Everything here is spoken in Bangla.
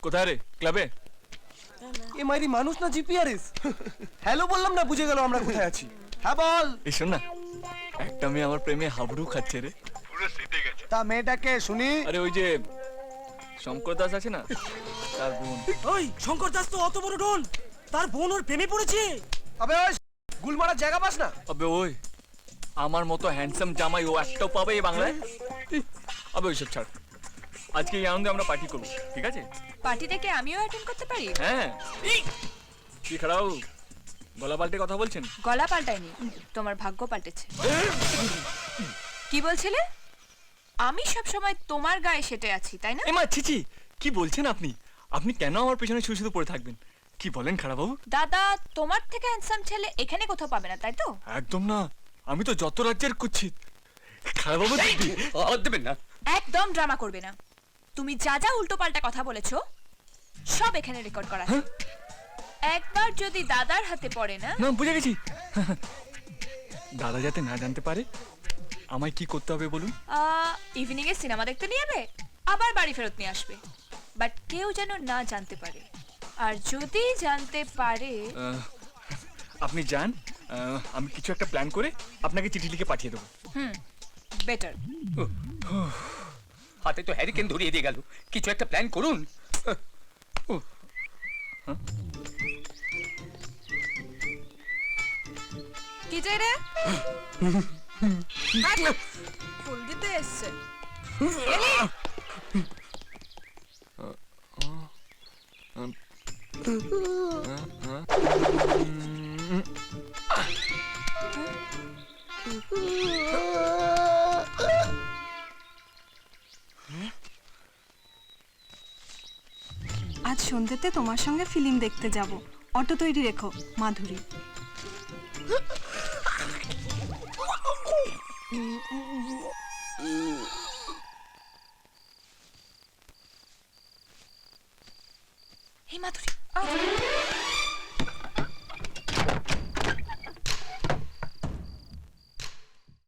কোথায় রে? ক্লাবে? এ মাইরি মানুষ না জিপিআরএস? হ্যালো বললাম না, বুঝে গেল আমরা কোথায় আছি। হ্যাঁ বল। এই শোন না, একটা মেয়ে আমার প্রেমে হাবুডু খাচ্ছে রে। পুরো সেটে গেছে। তা মেয়েটাকে শুনি। আরে ওই যে শঙ্কর দাস আছে না, তার বোন। ওই শঙ্কর দাস তো অত বড় ডন, তার বোন ওর প্রেমে পড়েছে। আবে ওই গুল মারার জায়গা পাস না? আবে ওই, আমার মতো হ্যান্ডসাম জামাই ও একটাও পাবে এই বাংলায়? আবে ওইসব ছাড়, আজকে এই আনন্দে আমরা পার্টি করবো, ঠিক আছে? পার্টিটাকে আমিও অ্যাটেন্ড করতে পারি? হ্যাঁ। কি খারাপ গলা পাল্টে কথা বলছেন? গলা পাল্টায়নি, তোমার ভাগ্য পাল্টেছে। কি বলছিলে? আমি সব সময় তোমার গায়ে সেটে আছি, তাই না? এমা ছিছি, কি বলছেন আপনি? আপনি কেন আমার পেছনে শুধু শুধু পড়ে থাকবেন? কি বলেন খারাপ বাবু? দাদা, তোমার থেকে হ্যান্ডসাম ছেলে এখানে কোথাও পাবে না, তাই তো? একদম না, আমি তো যত রাজ্যের কুচ্ছিত। খারাপ বাবু দিদি দেবেন না। একদম ড্রামা করবে না। তুমি যা যা উল্টো পাল্টা কথা বলেছো সব এখানে রেকর্ড করা আছে। একবার যদি দাদার হাতে পড়ে না। না, বুঝে গেছি। দাদা যাতে না জানতে পারে আমায় কি করতে হবে বলুন? ইভিনিং এ সিনেমা দেখতে নিয়ে যাবে, আবার বাড়ি ফেরত নিয়ে আসবে, বাট কেউ যেন না জানতে পারে। আর যদি জানতে পারে, আপনি যান, আমি কিছু একটা প্ল্যান করে আপনাকে চিঠি লিখে পাঠিয়ে দেবো। বেটার। হাতে তো হ্যারিকেন ধরিয়ে দিয়ে গেল, কিছু একটা প্ল্যান করুন। কি চাই রে? ফুল দিতে এসছে। আজ সন্ধ্যেতে তোমার সঙ্গে ফিল্ম দেখতে যাব। অটো তৈরি রেখো, মাধুরী। এই মাধুরী,